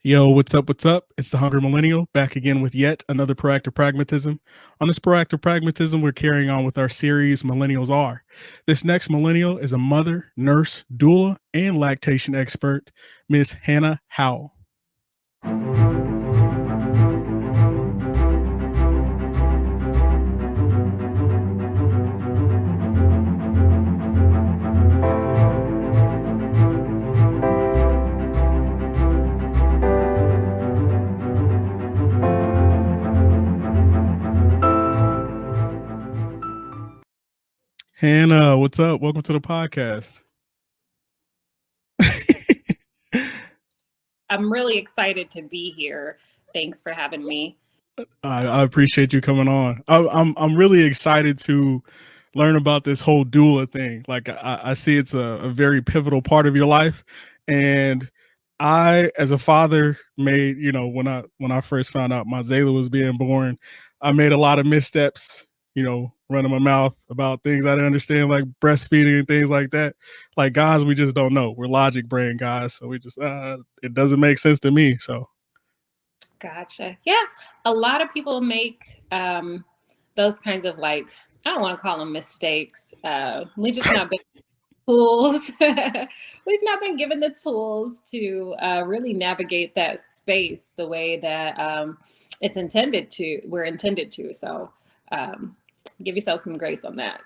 Yo, what's up? What's up? It's the Hungry Millennial back again with yet another Proactive Pragmatism. On this Proactive Pragmatism, we're carrying on with our series, Millennials Are. This next millennial is a mother, nurse, doula, and lactation expert, Miss Hannah Howell. Hannah, what's up? Welcome to the podcast. I'm really excited to be here. Thanks for having me. I appreciate you coming on. I'm really excited to learn about this whole doula thing. Like I see it's a very pivotal part of your life, and I, as a father, made when I first found out my Zayla was being born, I made a lot of missteps. Running my mouth about things I didn't understand, like breastfeeding and things like that. Like guys, we just don't know. We're logic brain guys, so we just it doesn't make sense to me. So. Gotcha. Yeah, a lot of people make those kinds of I don't want to call them mistakes. We just not been tools. We've not been given the tools to really navigate that space the way that it's intended to. We're intended to. So give yourself some grace on that.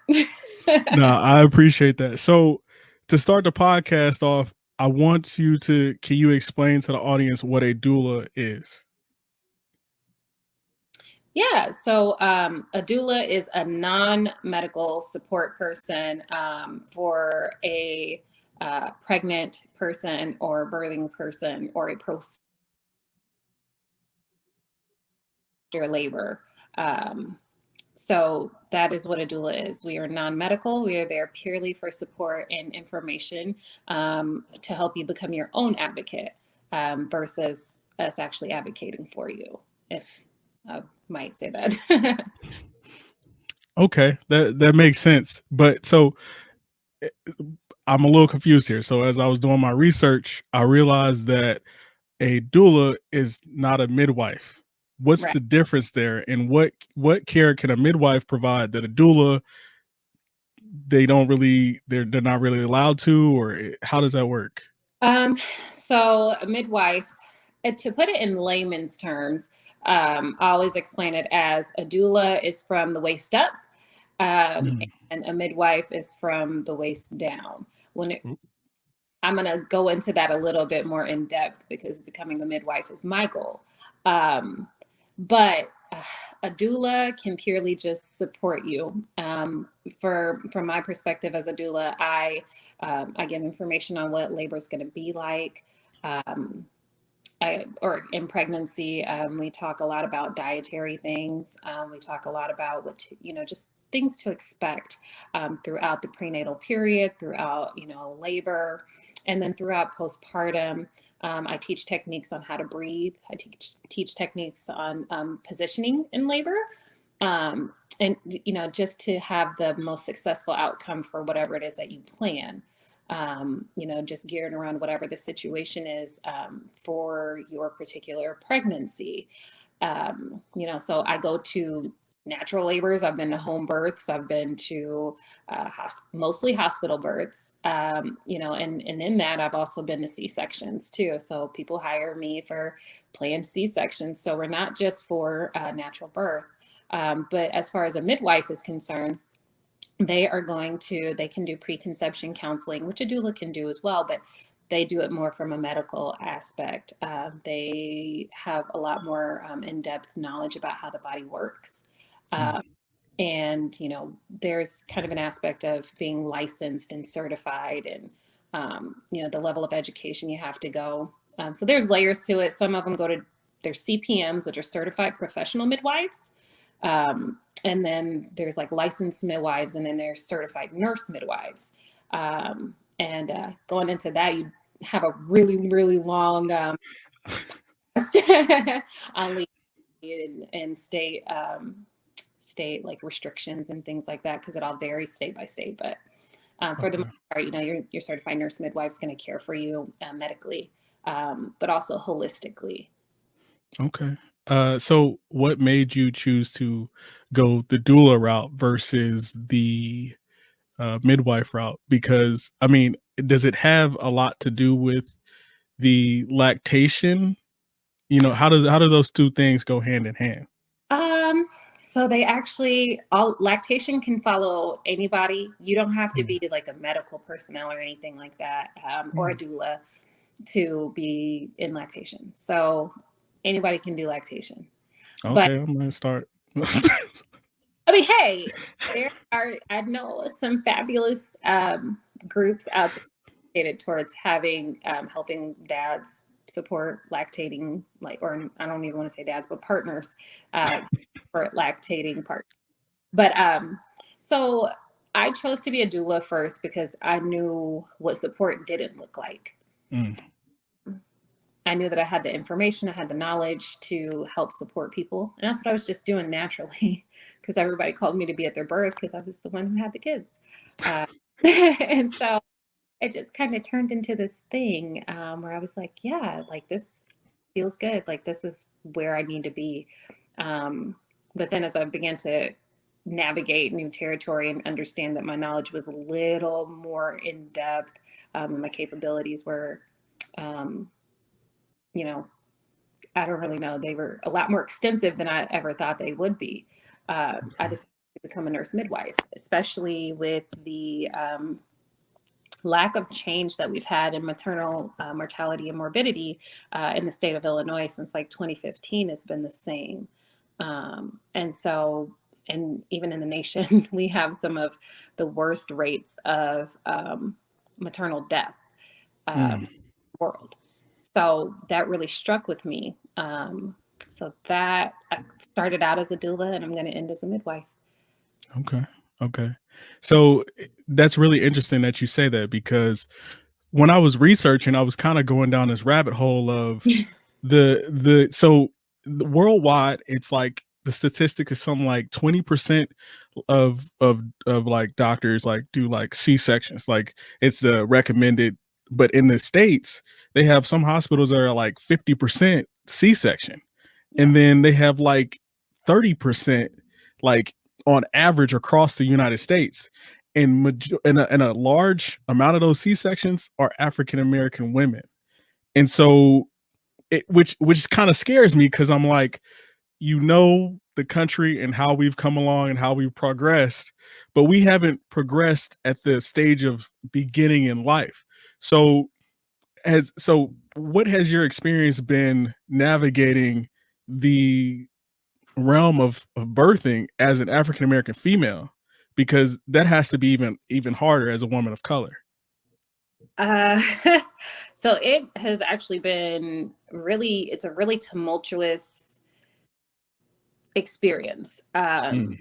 No, I appreciate that. So to start the podcast off, I want you to, can you explain to the audience what a doula is? Yeah, so a doula is a non-medical support person for a pregnant person or birthing person or a post labor. So that is what a doula is. We are non-medical. We are there purely for support and information to help you become your own advocate versus us actually advocating for you, if I might say that. Okay, that makes sense. But so I'm a little confused here. So as I was doing my research, I realized that a doula is not a midwife. What's Right. the difference there, and what care can a midwife provide that a doula they're not really allowed to, or how does that work? So a midwife, to put it in layman's terms, I always explain it as a doula is from the waist up, and a midwife is from the waist down. I'm going to go into that a little bit more in depth because becoming a midwife is my goal. But a doula can purely just support you. From my perspective as a doula, I give information on what labor is going to be like. Or in pregnancy, we talk a lot about dietary things. We talk a lot about just things to expect throughout the prenatal period, throughout, labor, and then throughout postpartum. I teach techniques on how to breathe. I teach techniques on positioning in labor. And, just to have the most successful outcome for whatever it is that you plan. Just geared around whatever the situation is for your particular pregnancy. So I go to natural labors. I've been to home births. I've been to mostly hospital births. And in that, I've also been to C-sections too. So people hire me for planned C-sections. So we're not just for natural birth. But as far as a midwife is concerned, they can do preconception counseling, which a doula can do as well, but they do it more from a medical aspect. They have a lot more in-depth knowledge about how the body works. And, there's kind of an aspect of being licensed and certified and, the level of education you have to go. So there's layers to it. Some of them they're CPMs, which are certified professional midwives. And then there's licensed midwives, and then there's certified nurse midwives. And going into that, you have a really, really long on and state restrictions and things like that, because it all varies state by state. But for the most part, your certified nurse midwife is going to care for you medically. but also holistically. Okay. So what made you choose to go the doula route versus the midwife route? Because I mean, does it have a lot to do with the lactation? You know, how do those two things go hand in hand? Um, so they actually all lactation can follow anybody. You don't have to Mm, be like a medical personnel or anything like that, or a mm. doula to be in lactation. So anybody can do lactation. But Okay, I'm gonna start. I mean, hey, there are, I know some fabulous groups out there dedicated towards having helping dads support lactating, like, or I don't even want to say dads, but partners for lactating partners. But so I chose to be a doula first because I knew what support didn't look like. Mm, I knew that I had the information, I had the knowledge to help support people. And that's what I was just doing naturally because everybody called me to be at their birth because I was the one who had the kids. Uh, and so it just kind of turned into this thing where I was like, yeah, like this feels good. Like this is where I need to be. But then as I began to navigate new territory and understand that my knowledge was a little more in depth, and my capabilities were, um, you know, I don't really know. They were a lot more extensive than I ever thought they would be. I okay. decided to become a nurse midwife, especially with the lack of change that we've had in maternal mortality and morbidity in the state of Illinois since like 2015 has been the same. And so, and even in the nation, we have some of the worst rates of maternal death Mm, world. So that really struck with me. So that I started out as a doula and I'm going to end as a midwife. okay. Okay. So that's really interesting that you say that because when I was researching, I was kind of going down this rabbit hole of the worldwide, it's like the statistics is something like 20% of like doctors like do like C-sections. Like it's the recommended, but in the States, they have some hospitals that are like 50% C-section. Yeah. And then they have like 30% like on average across the United States. And a large amount of those C-sections are African American women. And so which kind of scares me because I'm like, you know, the country and how we've come along and how we've progressed, but we haven't progressed at the stage of beginning in life. So what has your experience been navigating the realm of birthing as an African American female? Because that has to be even harder as a woman of color. Uh, so it has actually been really, it's a really tumultuous experience. Mm,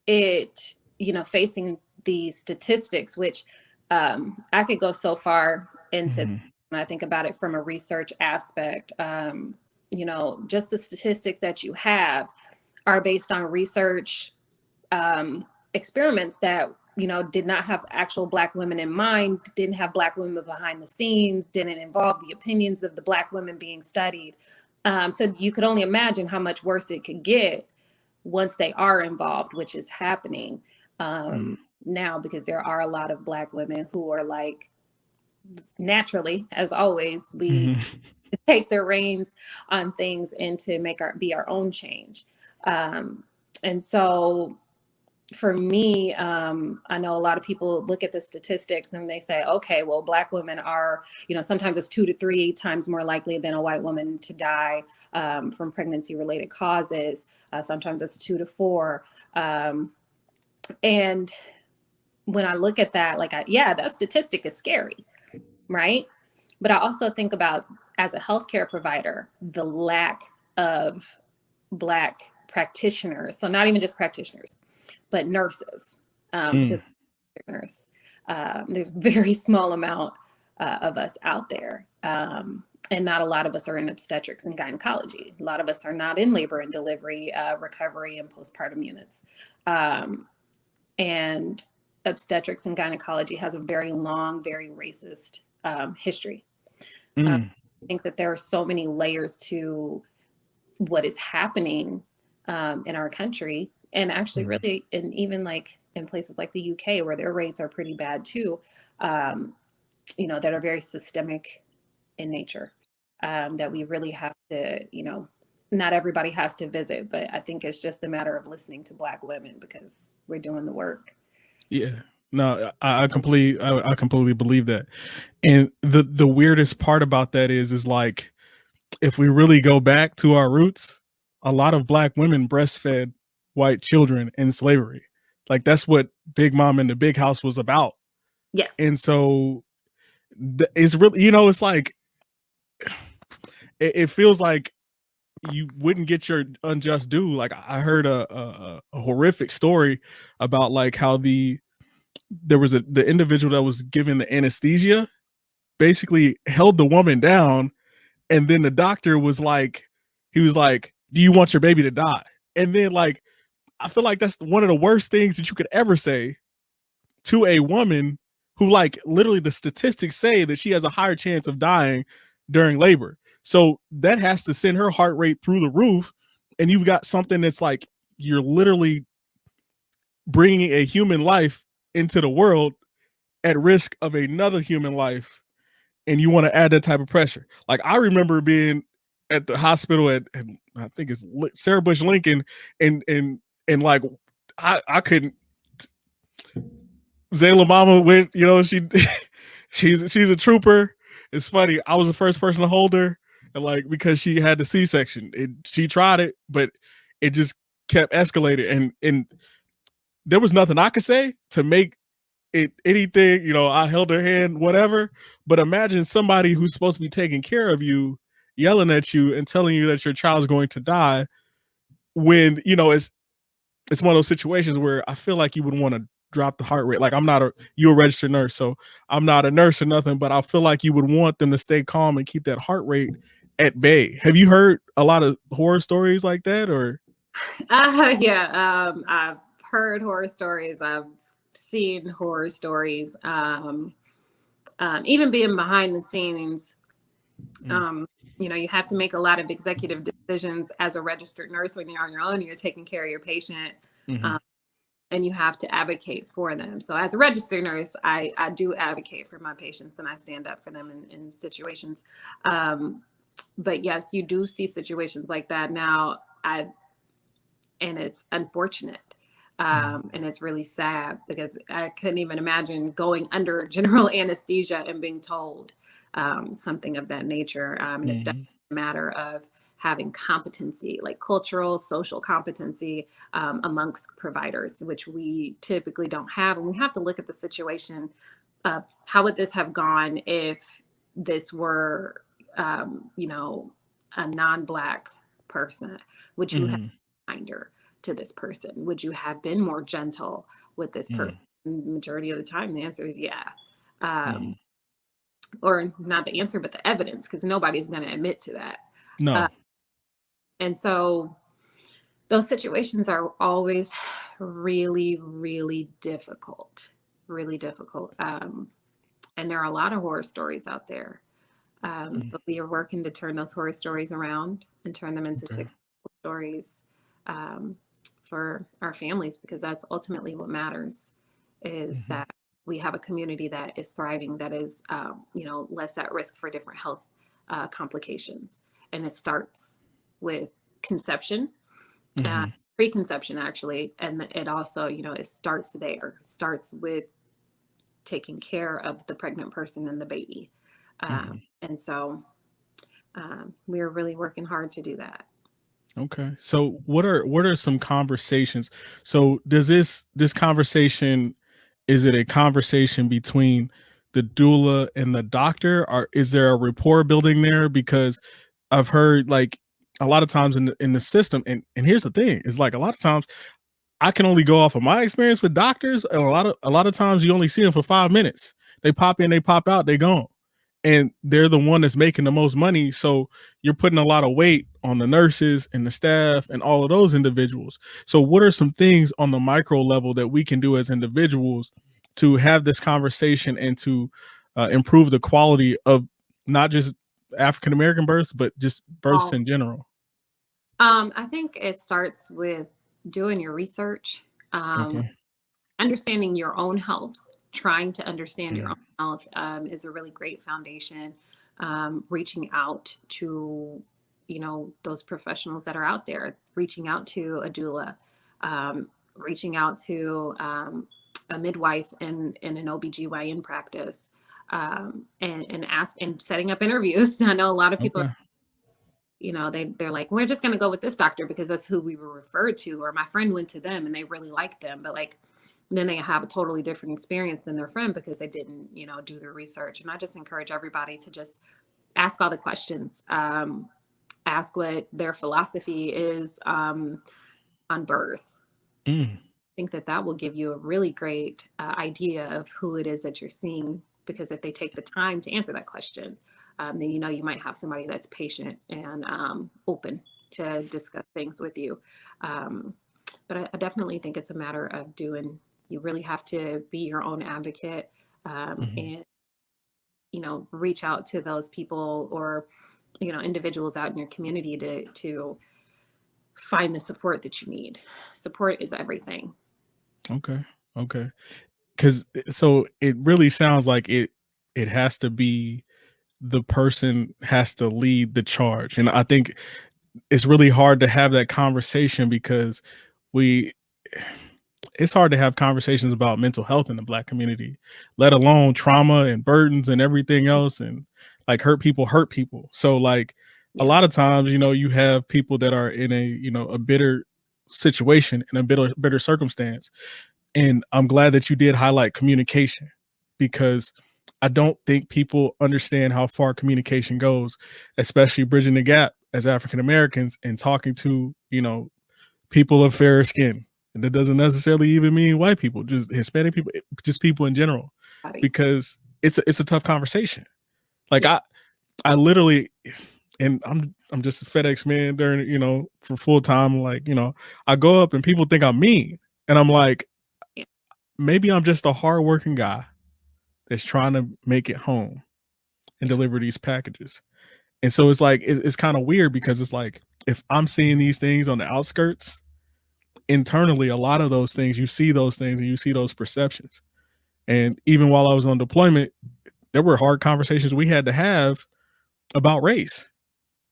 It, you know, facing these statistics, which I could go so far into mhm, when I think about it from a research aspect. You know, just the statistics that you have are based on research experiments that, you know, did not have actual Black women in mind, didn't have Black women behind the scenes, didn't involve the opinions of the Black women being studied. So you could only imagine how much worse it could get once they are involved, which is happening mm, now, because there are a lot of Black women who are like, naturally, as always, we mhm, take the reins on things and to make our be our own change. Um, and so for me, I know a lot of people look at the statistics and they say, okay, well, Black women are, you know, sometimes it's 2 to 3 times more likely than a white woman to die from pregnancy related causes. Sometimes it's 2 to 4. And when I look at that, like, yeah, that statistic is scary, right? But I also think about, as a healthcare provider, the lack of Black practitioners. So not even just practitioners, but nurses, mm, because nurse, there's very small amount of us out there. And not a lot of us are in obstetrics and gynecology. A lot of us are not in labor and delivery, recovery, and postpartum units. And obstetrics and gynecology has a very long, very racist history. Mm. I think that there are so many layers to what is happening in our country, and actually really, and even like in places like the UK where their rates are pretty bad too, that are very systemic in nature, that we really have to, not everybody has to visit, but I think it's just a matter of listening to Black women because we're doing the work. Yeah. No, I completely believe that. And the weirdest part about that is like, if we really go back to our roots, a lot of Black women breastfed white children in slavery. Like, that's what Big Mom in the Big House was about. Yes. And so it's really, it's like, it feels like you wouldn't get your unjust due. Like, I heard a horrific story about like how there was the individual that was given the anesthesia basically held the woman down, and then the doctor was like, he was like, do you want your baby to die? And then, like, I feel like that's one of the worst things that you could ever say to a woman who, like, literally the statistics say that she has a higher chance of dying during labor. So that has to send her heart rate through the roof. And you've got something that's like, you're literally bringing a human life into the world at risk of another human life, and you want to add that type of pressure. Like, I remember being at the hospital at I think it's Sarah Bush Lincoln, and like, I couldn't. Zayla Mama went, she's a trooper. It's funny. I was the first person to hold her, and like, because she had the C-section, she tried it, but it just kept escalating, and there was nothing I could say to make it anything. I held her hand, whatever. But imagine somebody who's supposed to be taking care of you yelling at you and telling you that your child's going to die, when it's one of those situations where I feel like you would want to drop the heart rate. Like, you're a registered nurse, so I'm not a nurse or nothing, but I feel like you would want them to stay calm and keep that heart rate at bay. Have you heard a lot of horror stories like that, or? Yeah, I've heard horror stories. I've seen horror stories. Even being behind the scenes, you have to make a lot of executive decisions as a registered nurse when you're on your own. You're taking care of your patient, and you have to advocate for them. So as a registered nurse, I do advocate for my patients, and I stand up for them in situations. But yes, you do see situations like that now. And it's unfortunate. And it's really sad, because I couldn't even imagine going under general anesthesia and being told something of that nature. And it's definitely a matter of having competency, like cultural, social competency amongst providers, which we typically don't have. And we have to look at the situation of how would this have gone if this were, a non-Black person? Would you have kinder to this person? Would you have been more gentle with this person? Majority of the time, the answer is yeah. Or not the answer, but the evidence, because nobody's going to admit to that. No. And so those situations are always really, really difficult, really difficult. And there are a lot of horror stories out there. But we are working to turn those horror stories around and turn them into successful stories for our families, because that's ultimately what matters, is that we have a community that is thriving, that is, less at risk for different health complications. And it starts with conception, preconception, actually. And it also, it starts there, starts with taking care of the pregnant person and the baby. And so we're really working hard to do that. Okay. So what are some conversations? So does this conversation, is it a conversation between the doula and the doctor, or is there a rapport building there? Because I've heard, like, a lot of times in the system, and here's the thing, is like, a lot of times I can only go off of my experience with doctors, and a lot of times you only see them for 5 minutes. They pop in, they pop out, they gone. And they're the one that's making the most money. So you're putting a lot of weight on the nurses and the staff and all of those individuals. So what are some things on the micro level that we can do as individuals to have this conversation and to improve the quality of not just African-American births, but just births Oh, in general? I think it starts with doing your research, Okay. understanding your own health, trying to understand your Mm. own health is a really great foundation. Reaching out to, those professionals that are out there, reaching out to a doula, reaching out to a midwife in an OBGYN practice, and setting up interviews. I know a lot of people, Okay. they're like, we're just going to go with this doctor because that's who we were referred to, or my friend went to them and they really liked them, but like then they have a totally different experience than their friend because they didn't do their research. And I just encourage everybody to just ask all the questions, ask what their philosophy is on birth. Mm. I think that will give you a really great idea of who it is that you're seeing, because if they take the time to answer that question, then you might have somebody that's patient and open to discuss things with you. But I definitely think it's a matter of doing. You really have to be your own advocate, Mhm. and reach out to those people, or individuals out in your community to find the support that you need. Support is everything. Okay. Okay. Because so it really sounds like it has to be the person has to lead the charge, and I think it's really hard to have that conversation because we it's hard to have conversations about mental health in the Black community, let alone trauma and burdens and everything else, and like hurt people. So like a Yeah. lot of times, you have people that are in a bitter situation, in a bitter circumstance. And I'm glad that you did highlight communication, because I don't think people understand how far communication goes, especially bridging the gap as African Americans and talking to, people of fairer skin. And that doesn't necessarily even mean white people, just Hispanic people, just people in general, Body. because it's a tough conversation. Like Yeah. I literally, and I'm just a FedEx man during, for full time. Like, I go up and people think I'm mean. And I'm like, Yeah. maybe I'm just a hardworking guy that's trying to make it home and Yeah. deliver these packages. And so it's like it's kind of weird, because it's like if I'm seeing these things on the outskirts, internally, a lot of those things, you see those things and you see those perceptions. And even while I was on deployment, there were hard conversations we had to have about race.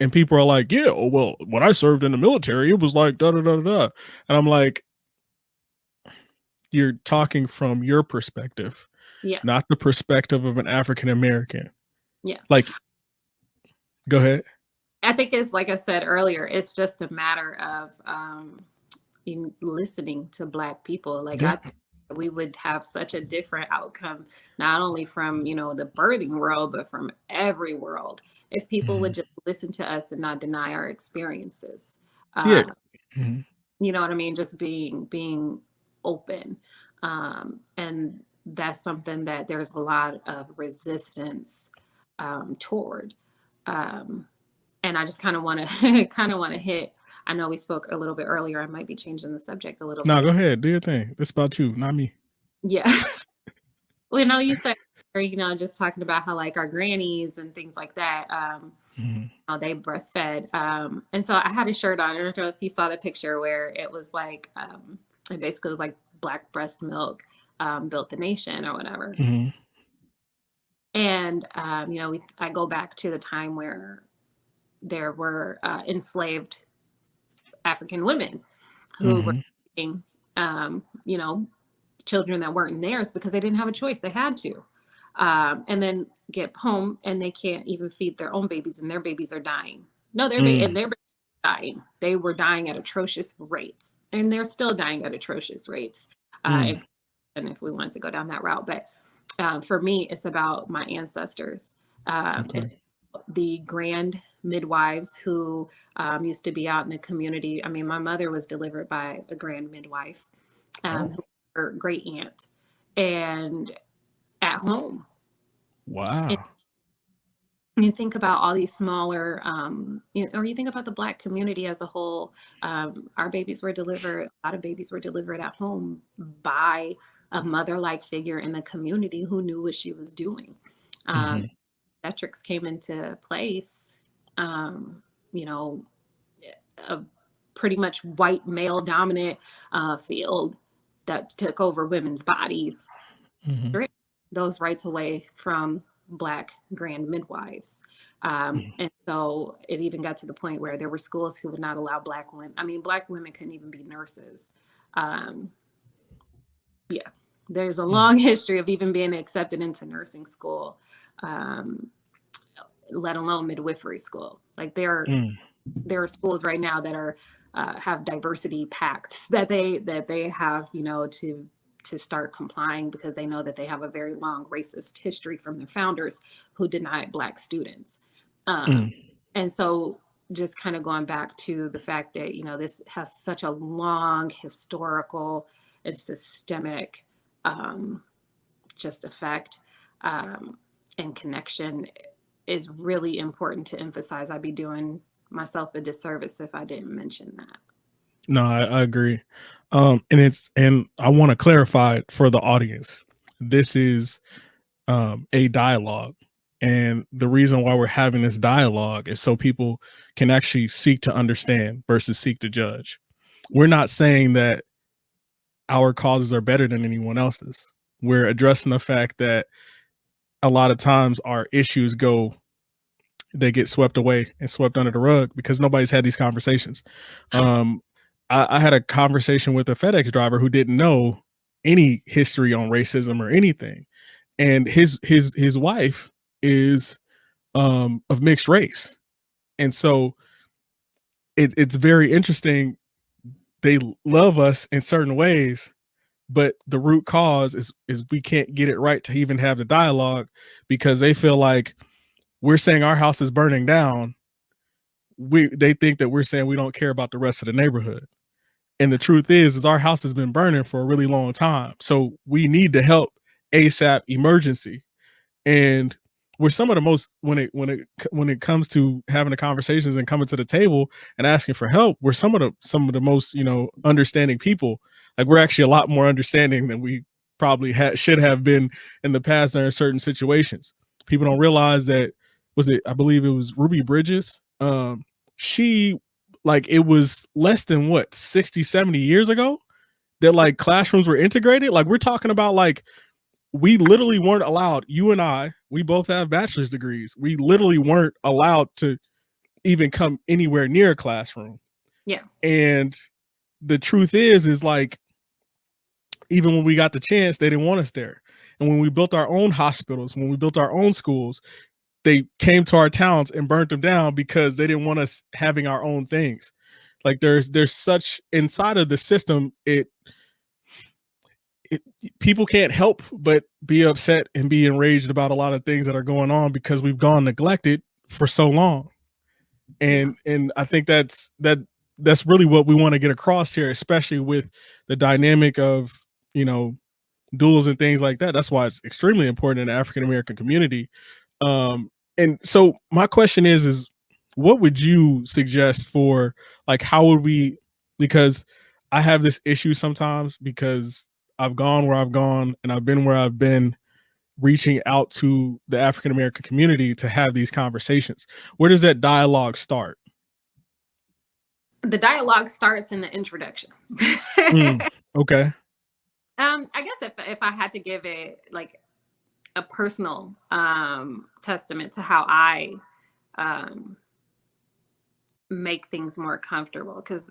And people are like, yeah, oh, well, when I served in the military, it was like da da da da. And I'm like, you're talking from your perspective, Yeah. not the perspective of an African American. Yes. Like, go ahead. I think it's like I said earlier, it's just a matter of in listening to Black people. Like Yeah. we would have such a different outcome, not only from the birthing world, but from every world, if people would Mhm. just listen to us and not deny our experiences. Yeah. Uh, Mhm. you know what I mean? Just being open, and that's something that there's a lot of resistance toward. Um, and I just kind of want to hit. I know we spoke a little bit earlier. I might be changing the subject a little No, bit. go ahead. Do your thing. It's about you, not me. Yeah. Well, you said, just talking about how like our grannies and things like that, Mhm. they breastfed. And so I had a shirt on. I don't know if you saw the picture where it was like, it basically was like Black breast milk built the nation or whatever. Mhm. And, I go back to the time where there were enslaved African women who were Mhm. eating, um, you know, children that weren't theirs because they didn't have a choice. They had to. And then get home and they can't even feed their own babies, and their babies are dying. No, Mm. their babies are dying. They were dying at atrocious rates, and they're still dying at atrocious rates. Mm. And if we wanted to go down that route, but for me, it's about my ancestors. It's Okay. the grand midwives who used to be out in the community. I mean, my mother was delivered by a grand midwife, who Oh, was her great aunt, and at home. And wow. you think about all these smaller, or you think about the Black community as a whole. Our babies were delivered. A lot of babies were delivered at home by a mother-like figure in the community who knew what she was doing. Um, Mhm. obstetrics came into place, you know, a pretty much white male dominant field that took over women's bodies, stripped those rights away from Black grand midwives. And so it even got to the point where there were schools who would not allow Black women. I mean, Black women couldn't even be nurses. Um, yeah, there's a long history of even being accepted into nursing school, let alone midwifery school. Like there are schools right now that are have diversity pacts that they have, you know, to start complying, because they know that they have a very long racist history from their founders who denied Black students. And so just kind of going back to the fact that, you know, this has such a long historical and systemic just effect and connection is really important to emphasize. I'd be doing myself a disservice if I didn't mention that. No, I agree. And I want to clarify for the audience. This is a dialogue. And the reason why we're having this dialogue is so people can actually seek to understand versus seek to judge. We're not saying that our causes are better than anyone else's. We're addressing the fact that a lot of times our issues they get swept away and swept under the rug because nobody's had these conversations. I had a conversation with a FedEx driver who didn't know any history on racism or anything, and his wife is of mixed race, and so it's very interesting. They love us in certain ways, but the root cause is we can't get it right to even have the dialogue because they feel like we're saying our house is burning down. They think that we're saying we don't care about the rest of the neighborhood. And the truth is our house has been burning for a really long time. So we need to help ASAP emergency. And we're some of the most when it comes to having the conversations and coming to the table and asking for help, we're some of the most, you know, understanding people. Like we're actually a lot more understanding than we probably should have been in the past in certain situations. People don't realize that I believe it was Ruby Bridges. She like it was less than what 60, 70 years ago that like classrooms were integrated. Like we're talking about like we literally weren't allowed. You and I, we both have bachelor's degrees. We literally weren't allowed to even come anywhere near a classroom. Yeah. And the truth is like, even when we got the chance, they didn't want us there. And when we built our own hospitals, when we built our own schools, they came to our towns and burnt them down because they didn't want us having our own things. Like there's such inside of the system, people can't help but be upset and be enraged about a lot of things that are going on because we've gone neglected for so long. And I think that's really what we want to get across here, especially with the dynamic of, you know, doulas and things like that. That's why it's extremely important in the African-American community. And so my question is what would you suggest for like, how would we, because I have this issue sometimes because I've gone where I've gone and I've been where I've been, reaching out to the African-American community to have these conversations. Where does that dialogue start? The dialogue starts in the introduction. Okay. I guess if I had to give it like a personal testament to how I make things more comfortable, because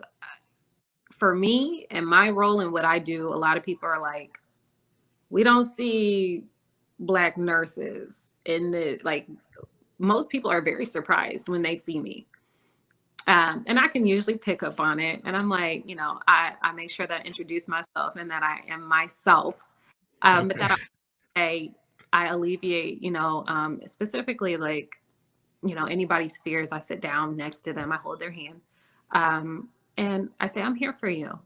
for me and my role and what I do, a lot of people are like, we don't see Black nurses in the, like, most people are very surprised when they see me. And I can usually pick up on it. And I'm like, you know, I make sure that I introduce myself and that I am myself. But that I alleviate, you know, specifically like, you know, anybody's fears. I sit down next to them, I hold their hand. And I say, I'm here for you.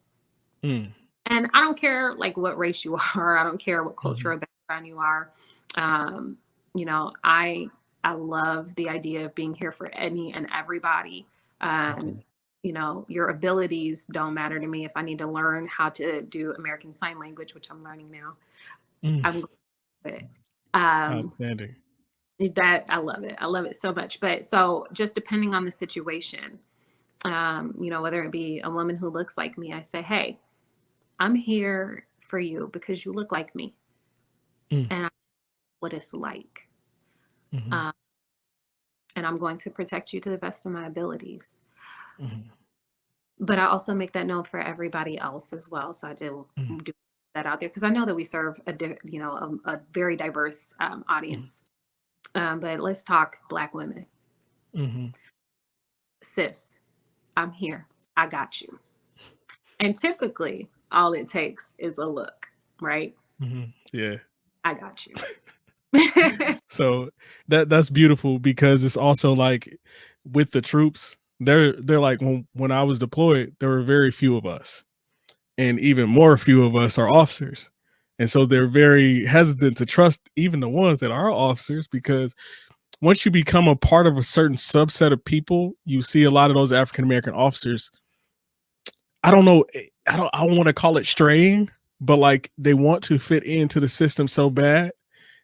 And I don't care like what race you are. I don't care what cultural background you are. You know, I love the idea of being here for any and everybody. You know, your abilities don't matter to me. If I need to learn how to do American Sign Language, which I'm learning now, I'm going to do it. Outstanding. That I love it. I love it so much. But so just depending on the situation, whether it be a woman who looks like me, I say, hey, I'm here for you because you look like me. And I know what it's like. And I'm going to protect you to the best of my abilities. But I also make that known for everybody else as well. So I do that out there because I know that we serve a very diverse audience. But let's talk Black women. Sis, I'm here. I got you. And typically, all it takes is a look, right? Yeah. I got you. So that's beautiful because it's also like with the troops, they're like when I was deployed, there were very few of us, and even more few of us are officers. And so they're very hesitant to trust even the ones that are officers because once you become a part of a certain subset of people, you see a lot of those African American officers. I don't know. I don't want to call it straying, but like they want to fit into the system so bad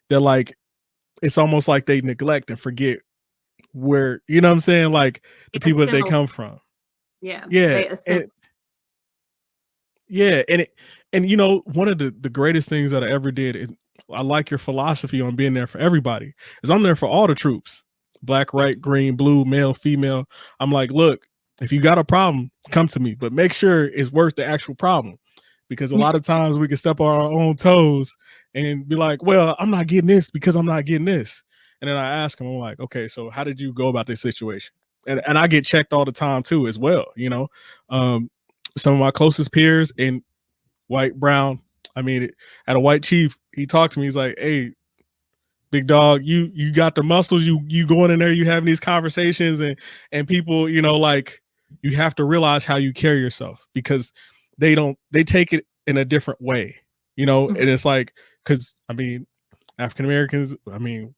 that like it's almost like they neglect and forget where, you know what I'm saying? Like the people that they come from. Yeah. Yeah. And you know, one of the greatest things that I ever did is I like your philosophy on being there for everybody. Is I'm there for all the troops. Black, white, green, blue, male, female. I'm like, look, if you got a problem, come to me, but make sure it's worth the actual problem. Because a lot of times we can step on our own toes and be like, well, I'm not getting this because I'm not getting this. And then I ask them, I'm like, okay, so how did you go about this situation? And I get checked all the time too, as well. You know, some of my closest peers in white, brown, I mean, at a white chief, he talked to me. He's like, hey, big dog, you got the muscles, you going in there, you having these conversations and people, you know, like you have to realize how you carry yourself because they take it in a different way, you know. And it's like, because I mean, African Americans, I mean,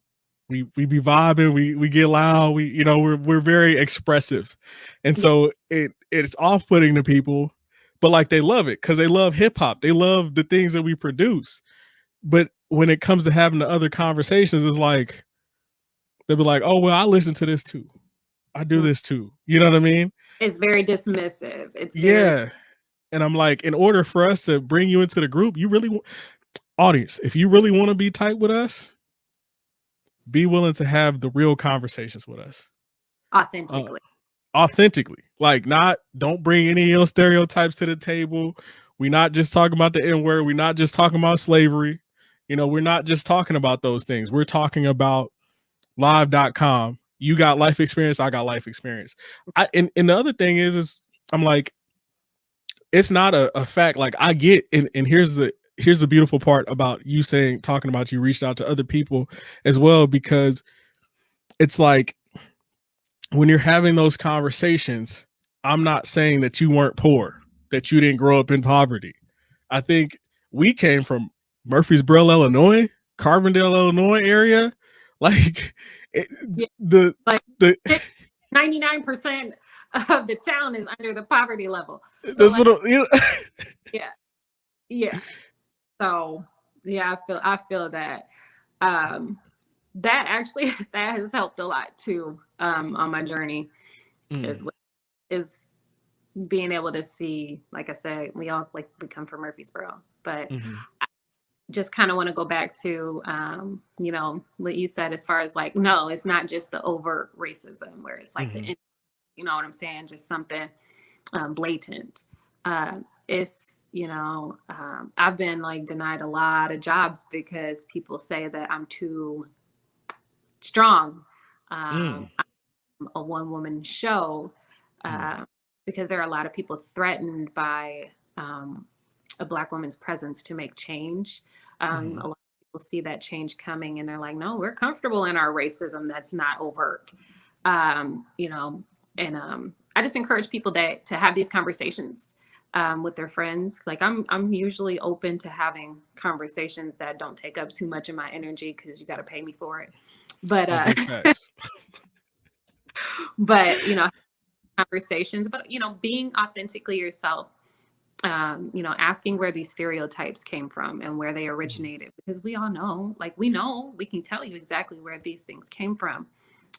we be vibing, we get loud, we're very expressive. And so it's off-putting to people, but like they love it because they love hip-hop, they love the things that we produce. But when it comes to having the other conversations, it's like they'll be like, oh well, I listen to this too, I do this too, you know what I mean? It's very dismissive. It's Yeah. And I'm like, in order for us to bring you into the group, you really audience, if you really want to be tight with us, be willing to have the real conversations with us. Authentically. Like, don't bring any of those stereotypes to the table. We're not just talking about the N-word. We're not just talking about slavery. You know, we're not just talking about those things. We're talking about live.com. You got life experience, I got life experience. And the other thing is I'm like, it's not a fact. Like I get, and here's the beautiful part about you talking about you reached out to other people as well, because it's like when you're having those conversations, I'm not saying that you weren't poor, that you didn't grow up in poverty. I think we came from Murfreesboro, Illinois, Carbondale, Illinois area. Like the 99% of the town is under the poverty level. So that's like, what you know. Yeah. So yeah, I feel that. That actually that has helped a lot too on my journey is being able to see, like I said, we come from Murfreesboro, but I just kind of want to go back to what you said as far as like, no, it's not just the overt racism where it's like you know what I'm saying, just something blatant. It's I've been like denied a lot of jobs because people say that I'm too strong. I'm a one-woman show because there are a lot of people threatened by a Black woman's presence to make change. A lot of people see that change coming and they're like, no, we're comfortable in our racism that's not overt. I just encourage people to have these conversations with their friends. Like I'm usually open to having conversations that don't take up too much of my energy because you got to pay me for it. But but conversations, but being authentically yourself you know, asking where these stereotypes came from and where they originated, because we all know, like, we can tell you exactly where these things came from.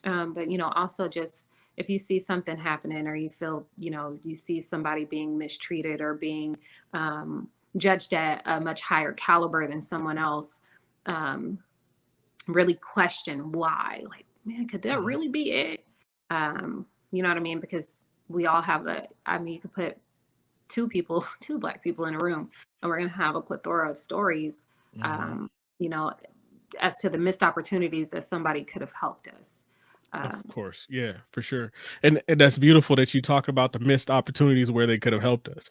But, you know, also just if you see something happening, or you feel, you know, you see somebody being mistreated or being judged at a much higher caliber than someone else, really question why. Like, man, could that really be it? You know what I mean? Because we all have I mean, you could put two Black people in a room, and we're going to have a plethora of stories, you know, as to the missed opportunities that somebody could have helped us. Of course. Yeah, for sure. And that's beautiful that you talk about the missed opportunities where they could have helped us.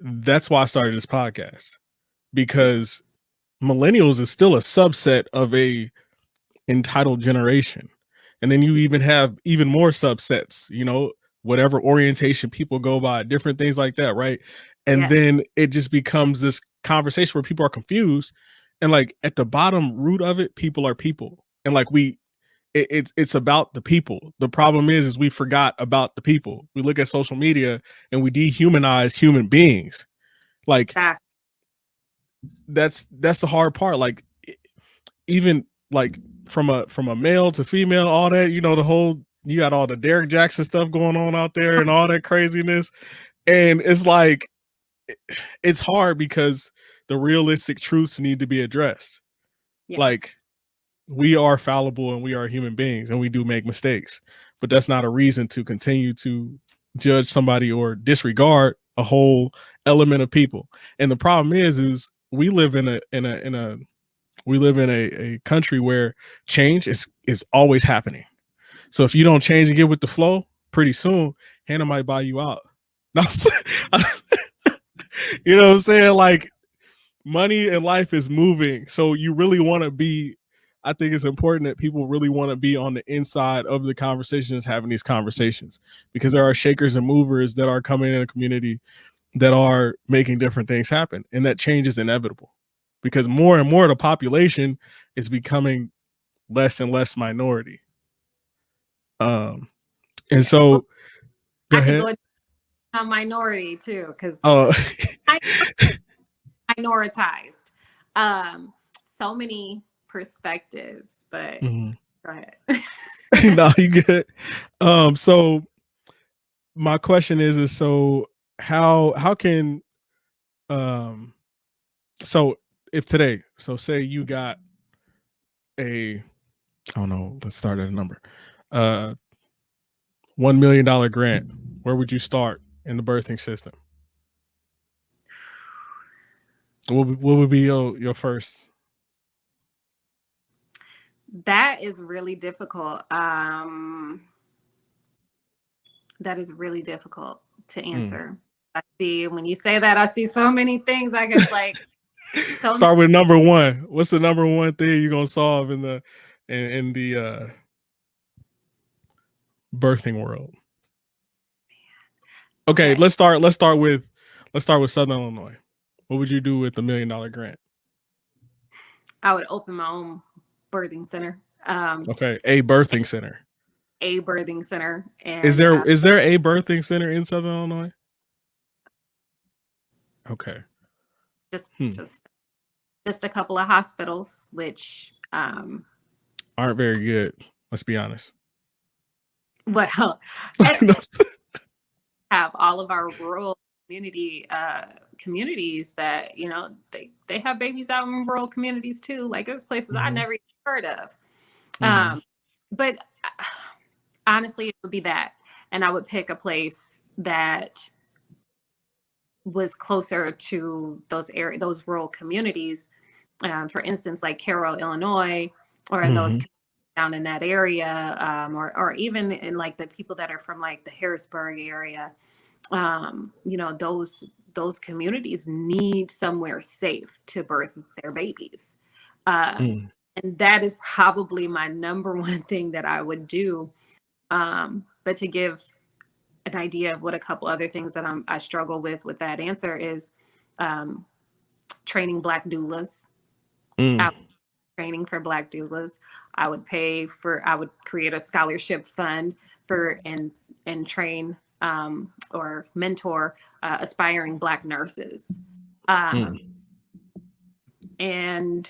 That's why I started this podcast, because millennials is still a subset of a entitled generation. And then you even have even more subsets, you know, whatever orientation people go by, different things like that, right? And then it just becomes this conversation where people are confused. And like at the bottom root of it, people are people. And like it's about the people. The problem is we forgot about the people. We look at social media and we dehumanize human beings. Like that's the hard part. Like even like from a male to female, all that, you know, the whole, you got all the Derek Jackson stuff going on out there and all that craziness. And it's like, it's hard because the realistic truths need to be addressed. Like, we are fallible and we are human beings and we do make mistakes, but that's not a reason to continue to judge somebody or disregard a whole element of people. And the problem is we live in a country where change is always happening. So if you don't change and get with the flow, pretty soon Hannah might buy you out. You know what I'm saying? Like, money and life is moving. So you really want to be, I think it's important that people really want to be on the inside of the conversations, having these conversations, because there are shakers and movers that are coming in a community that are making different things happen. And that change is inevitable because more and more of the population is becoming less and less minority. And so go ahead. Could go a minority too, because minoritized. So many perspectives, but go ahead. No, you good. So my question is so how can so if today, so say you got I don't know, let's start at a number. $1 million grant, where would you start in the birthing system? What would be your first? That is really difficult. That is really difficult to answer. I see, when you say that, I see so many things. I could like start with number one. What's the number one thing you're gonna solve in the birthing world? Okay, let's start with Southern Illinois. What would you do with the $1 million grant? I would open my own birthing center. Okay, a birthing center. A birthing center. And is there a birthing center in Southern Illinois? Okay. Just a couple of hospitals, which aren't very good. Let's be honest. Well, have all of our rural communities that, you know, they have babies out in rural communities too. Like, there's places I never even heard of. But honestly, it would be that, and I would pick a place that was closer to those rural communities. For instance, like Cairo, Illinois, or in those down in that area, or even in like the people that are from like the Harrisburg area. You know, those communities need somewhere safe to birth their babies. And that is probably my number one thing that I would do. But to give an idea of what a couple other things that I struggle with that answer is training Black doulas. Training for Black doulas. I would create a scholarship fund and train or mentor aspiring Black nurses. And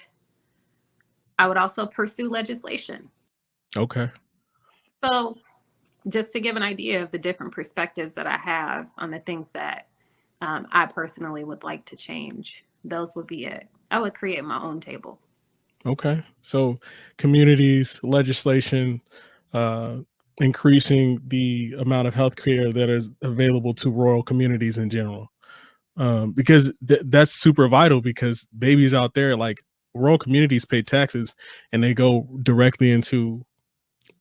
I would also pursue legislation. Okay. So just to give an idea of the different perspectives that I have on the things that I personally would like to change, those would be it. I would create my own table. Okay. So communities, legislation, increasing the amount of healthcare that is available to rural communities in general. Because that's super vital, because babies out there, like, rural communities pay taxes and they go directly into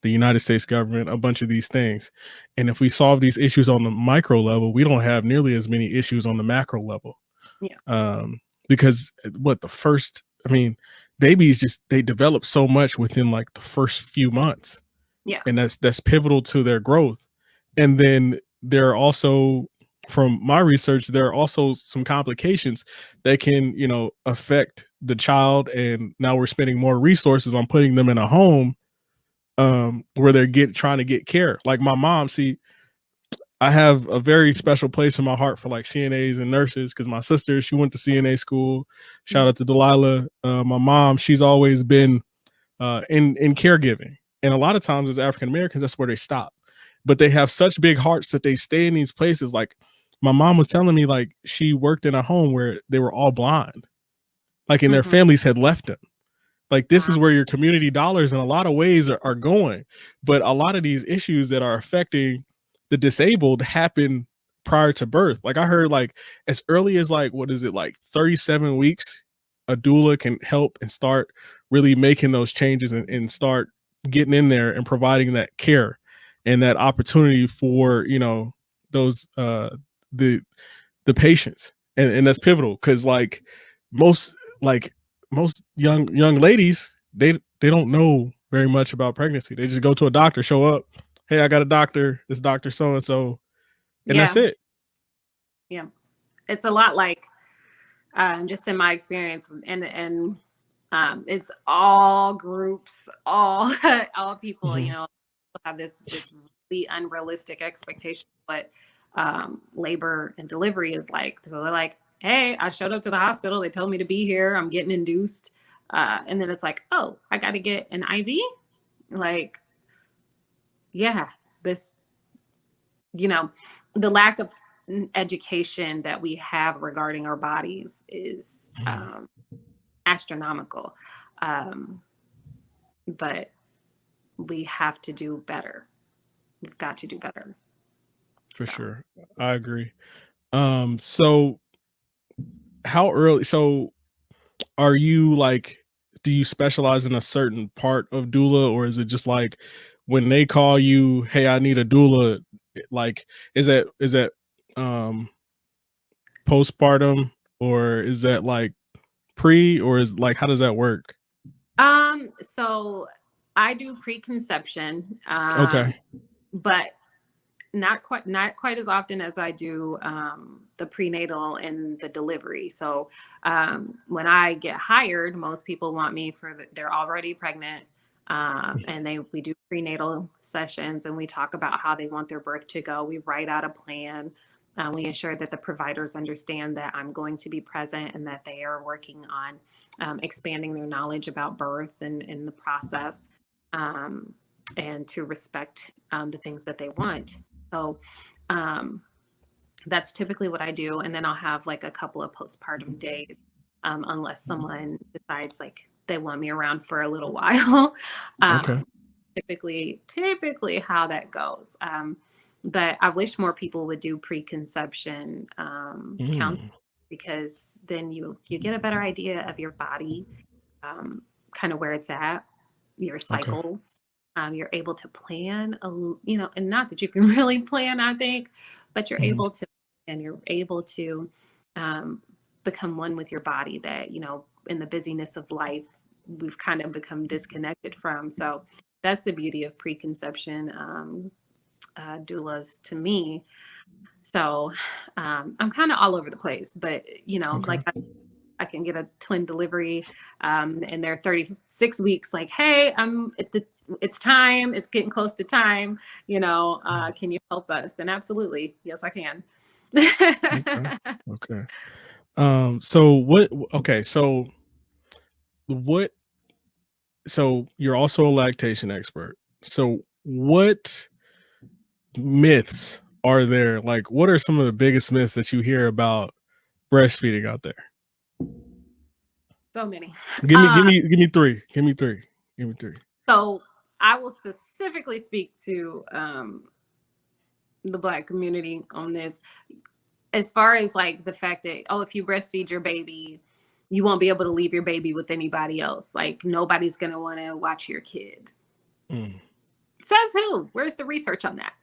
the United States government, a bunch of these things. And if we solve these issues on the micro level, we don't have nearly as many issues on the macro level. Yeah. Because I mean, babies they develop so much within like the first few months. Yeah. And that's pivotal to their growth. And then there are also, from my research, there are also some complications that can, affect the child. And now we're spending more resources on putting them in a home where they're trying to get care. Like my mom, see, I have a very special place in my heart for like CNAs and nurses, because my sister, she went to CNA school. Shout out to Delilah. My mom, she's always been in caregiving. And a lot of times as African Americans, that's where they stop. But they have such big hearts that they stay in these places. Like my mom was telling me, like, she worked in a home where they were all blind, like, and their families had left them. Like, this is where your community dollars in a lot of ways are going. But a lot of these issues that are affecting the disabled happen prior to birth. Like I heard, like, as early as like, what is it, like 37 weeks, a doula can help and start really making those changes and start getting in there and providing that care and that opportunity for, those the patients. And that's pivotal, because most like most young ladies, they don't know very much about pregnancy. They just go to a doctor, show up, hey, I got a doctor, this doctor so and so, and that's it. Yeah, it's a lot like just in my experience, and it's all groups, all all people, have this really unrealistic expectation what labor and delivery is like. So they're like, hey, I showed up to the hospital, they told me to be here, I'm getting induced, and then it's like, oh, I got to get an IV. Like, yeah, this, the lack of education that we have regarding our bodies is astronomical. But we have to do better. We've got to do better. For sure. I agree. So how early, so are you like, do you specialize in a certain part of doula, or is it just like when they call you, hey, I need a doula, like, is that postpartum, or is that like pre, or is like, how does that work? So I do preconception, Okay. but not quite as often as I do the prenatal and the delivery. So when I get hired, most people want me for they're already pregnant, and we do prenatal sessions, and we talk about how they want their birth to go. We write out a plan. We ensure that the providers understand that I'm going to be present and that they are working on expanding their knowledge about birth and in the process, and to respect the things that they want. So that's typically what I do. And then I'll have like a couple of postpartum days, unless someone decides like they want me around for a little while. Okay. Typically how that goes. But I wish more people would do preconception counseling, because then you get a better idea of your body, kind of where it's at, your cycles. You're able to plan, and not that you can really plan, I think, but you're able to, and you're able to become one with your body that, in the busyness of life, we've kind of become disconnected from. So that's the beauty of preconception doulas to me. So I'm kind of all over the place, but, like I can get a twin delivery and they're 36 weeks, like, hey, I'm at the it's time, it's getting close to time, you know, can you help us? And absolutely, yes, I can. Okay. Okay. What so you're also a lactation expert. So what myths are there? Like, what are some of the biggest myths that you hear about breastfeeding out there? So many. Give me three. Give me three. Give me three. So I will specifically speak to the Black community on this, as far as like the fact that, oh, if you breastfeed your baby, you won't be able to leave your baby with anybody else. Like nobody's going to want to watch your kid. Mm. Says who? Where's the research on that?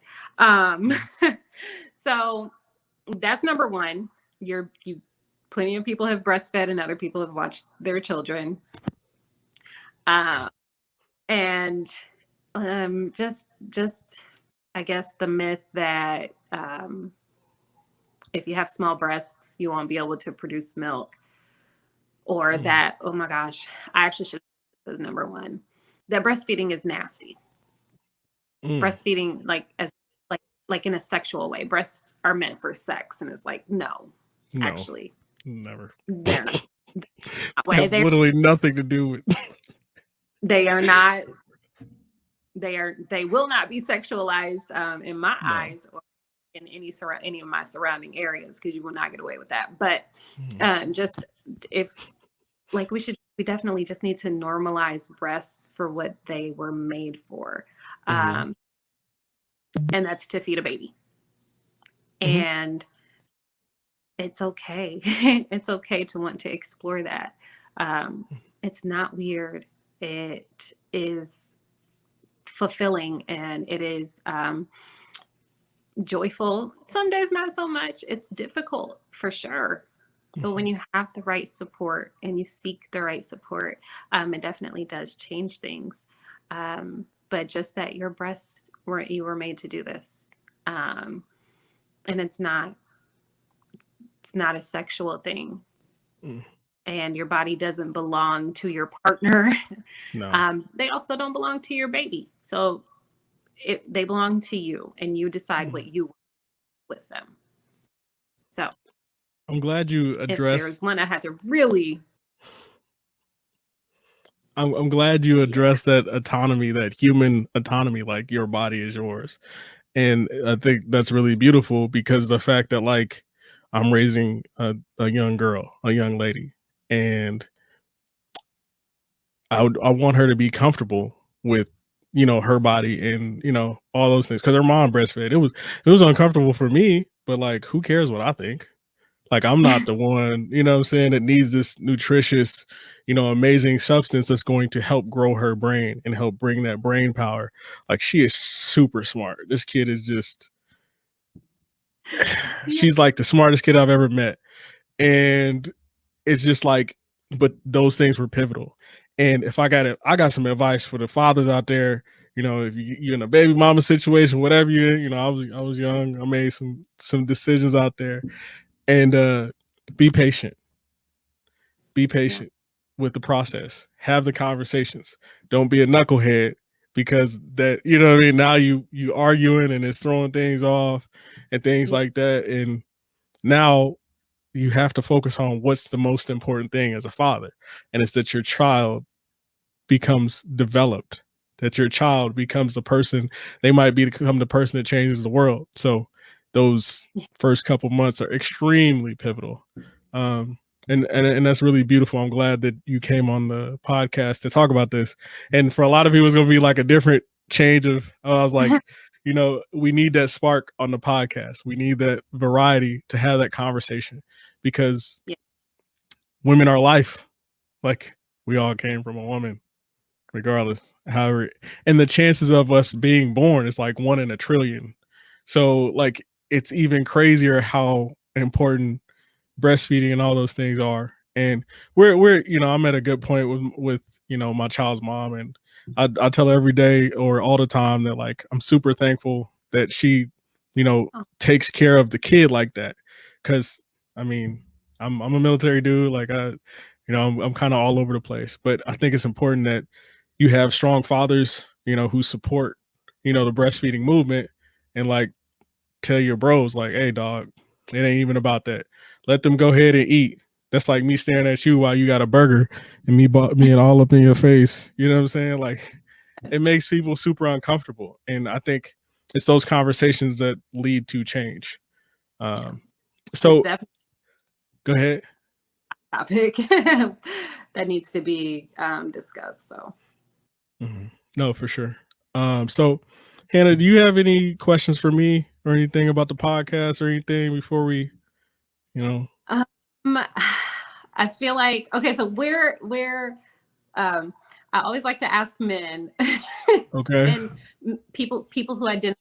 So that's number one. Plenty of people have breastfed and other people have watched their children. And just I guess the myth that if you have small breasts, you won't be able to produce milk, or that, oh my gosh, I actually should have said number one, that breastfeeding is nasty. Breastfeeding, like in a sexual way, breasts are meant for sex, and it's like, no. Actually, never. They're not. They have literally nothing to do with. They are not. They will not be sexualized in my eyes, or in any of my surrounding areas, because you will not get away with that. But just if like we definitely just need to normalize breasts for what they were made for, and that's to feed a baby. And it's okay. It's okay to want to explore that. It's not weird. It is fulfilling, and it is joyful. Some days not so much. It's difficult for sure. But when you have the right support and you seek the right support, it definitely does change things. But just that you were made to do this. And it's not a sexual thing. And your body doesn't belong to your partner. No. They also don't belong to your baby. So they belong to you, and you decide what you want with them. So I'm glad you addressed. If there was one I had to really. I'm glad you addressed that autonomy, that human autonomy, like your body is yours. And I think that's really beautiful, because the fact that like I'm raising a young girl, a young lady, and I want her to be comfortable with, you know, her body and, you know, all those things. Cause her mom breastfed. It was uncomfortable for me, but like, who cares what I think? Like, I'm not the one, you know what I'm saying, that needs this nutritious, you know, amazing substance that's going to help grow her brain and help bring that brain power. Like, she is super smart. This kid is just, she's like the smartest kid I've ever met. And it's just like, but those things were pivotal. And if I got some advice for the fathers out there, you know, if you're in a baby mama situation, whatever you know, I was young, I made some decisions out there, and be patient. Be patient with the process. Have the conversations. Don't be a knucklehead, because that, you know what I mean, now you arguing and it's throwing things off and things like that. And now you have to focus on what's the most important thing as a father, and it's that your child becomes developed, that your child becomes the person they might become, the person that changes the world. So those first couple months are extremely pivotal. And that's really beautiful. I'm glad that you came on the podcast to talk about this. And for a lot of people, it's going to be like a different change of, I was like, you know, we need that spark on the podcast. We need that variety to have that conversation, because women are life. Like, we all came from a woman, regardless. However, and the chances of us being born is like 1 in a trillion. So like, it's even crazier how important breastfeeding and all those things are. And we're you know, I'm at a good point with you know, my child's mom, and I tell her every day or all the time that like I'm super thankful that she, you know, takes care of the kid like that. Because I mean, I'm a military dude, like you know, I'm kind of all over the place, but I think it's important that you have strong fathers who support, the breastfeeding movement, and like tell your bros like, hey dog, it ain't even about that. Let them go ahead and eat. That's like me staring at you while you got a burger and me being all up in your face. You know what I'm saying? Like, it makes people super uncomfortable. And I think it's those conversations that lead to change. So go ahead. Topic that needs to be discussed. So No, for sure. So Hannah, do you have any questions for me or anything about the podcast or anything before we, I feel like, okay, so where I always like to ask men okay, and people who identify.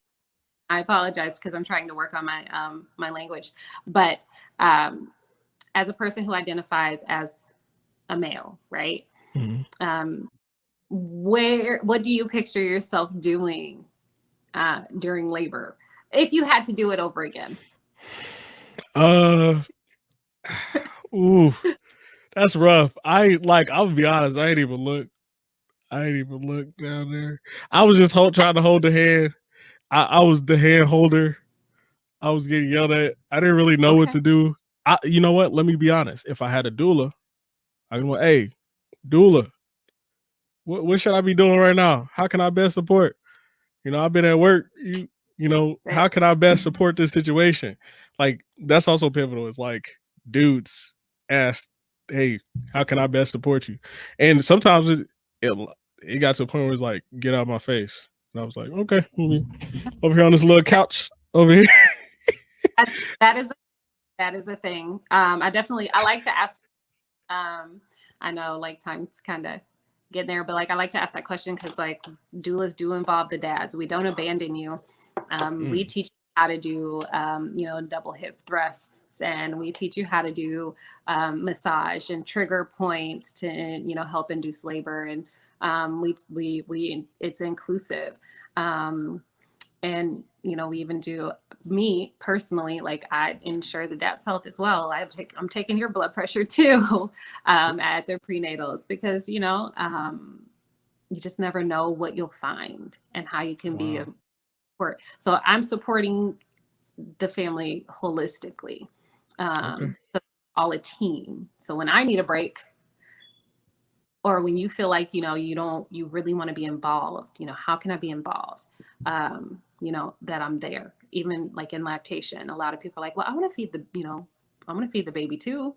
I apologize because I'm trying to work on my language, but as a person who identifies as a male, right? What do you picture yourself doing during labor if you had to do it over again? Ooh, that's rough. I'll be honest, I ain't even look down there. I was just trying to hold the hand. I was the hand holder. I was getting yelled at. I didn't really know what to do. You know what? Let me be honest. If I had a doula, I'd go, hey, doula, what should I be doing right now? How can I best support? I've been at work. How can I best support this situation? Like, that's also pivotal. It's like dudes ask, hey, how can I best support you? And sometimes it got to a point where it's like, get out of my face. And I was like, okay, over here on this little couch over here. That is a thing. I like to ask. I know like time's kind of getting there, but like I like to ask that question because like doulas do involve the dads. We don't abandon you. We teach you how to do double hip thrusts, and we teach you how to do massage and trigger points to help induce labor, and we it's inclusive. And we even do, me personally, like I ensure the dad's health as well. I'm taking your blood pressure too at their prenatals because you just never know what you'll find and how you can be a support. So I'm supporting the family holistically, all a team. So when I need a break, or when you feel like you really want to be involved, how can I be involved? That I'm there. Even like in lactation, a lot of people are like, well, I want to feed the baby too.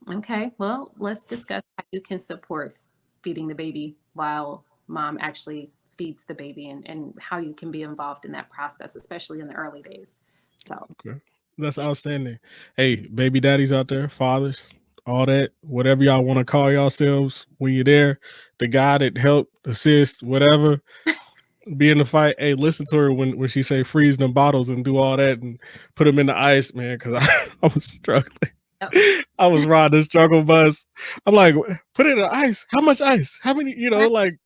Okay, well, let's discuss how you can support feeding the baby while mom actually feeds the baby, and how you can be involved in that process, especially in the early days. So that's outstanding. Hey, baby daddies out there, fathers, all that, whatever y'all want to call yourselves when you're there, the guy that helped, assist, whatever, be in the fight. Hey, listen to her when she say freeze them bottles and do all that and put them in the ice, man, because I was struggling. I was riding the struggle bus. I'm like, put it in the ice. How much ice? How many? Like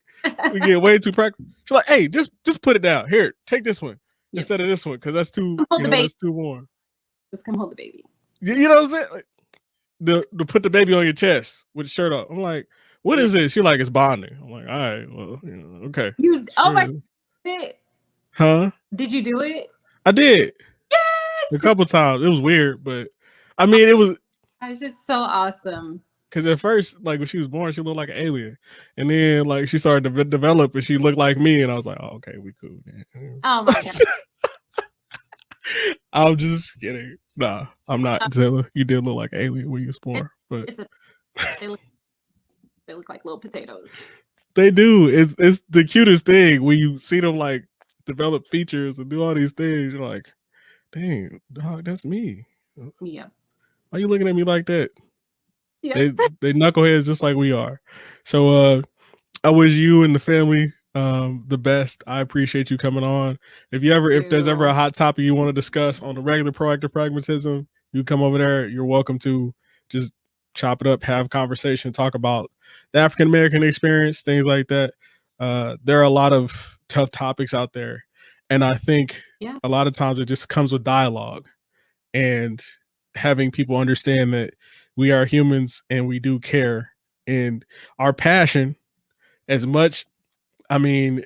we get way too practical. She's like, hey, just put it down. Here, take this one instead of this one because that's too that's too warm. Just come hold the baby. You know what I'm saying? Like, to put the baby on your chest with the shirt off. I'm like, what is this? She's like, it's bonding. I'm like, all right, well, okay. Oh my God. Huh? Did you do it? I did. Yes. A couple times. It was weird, but I mean, it was just so awesome. Because at first, like when she was born, she looked like an alien, and then like she started to develop, and she looked like me, and I was like, oh, okay, we cool. Man. Oh my God. I'm just kidding. Nah, I'm not. Zilla, you did look like an alien when you was born, but they look like little potatoes. They do. It's the cutest thing when you see them like develop features and do all these things. You're like, dang, dog, that's me. Yeah. Why are you looking at me like that? Yeah. They knuckleheads just like we are. So I wish you and the family the best. I appreciate you coming on. If there's ever a hot topic you want to discuss on the regular proactive pragmatism, you come over there. You're welcome to just chop it up, have conversation, talk about the African-American experience, things like that. There are a lot of tough topics out there. And I think a lot of times it just comes with dialogue and having people understand that we are humans and we do care, and our passion, as much I mean,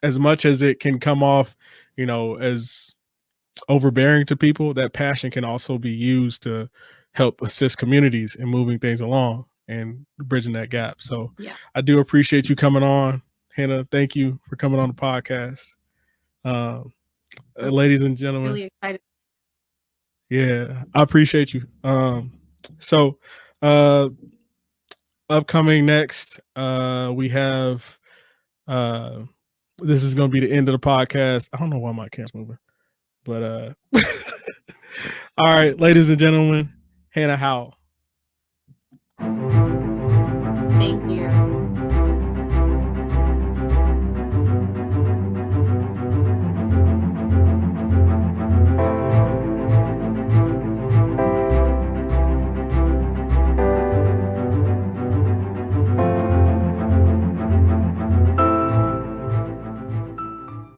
as much as it can come off, as overbearing to people, that passion can also be used to help assist communities in moving things along and bridging that gap. So Yeah. I do appreciate you coming on, Hannah. Thank you for coming on the podcast. Ladies and gentlemen. Really excited. Yeah, I appreciate you. So upcoming next, we have this is gonna be the end of the podcast. I don't know why my camera's moving, but all right, ladies and gentlemen, Hannah Howell.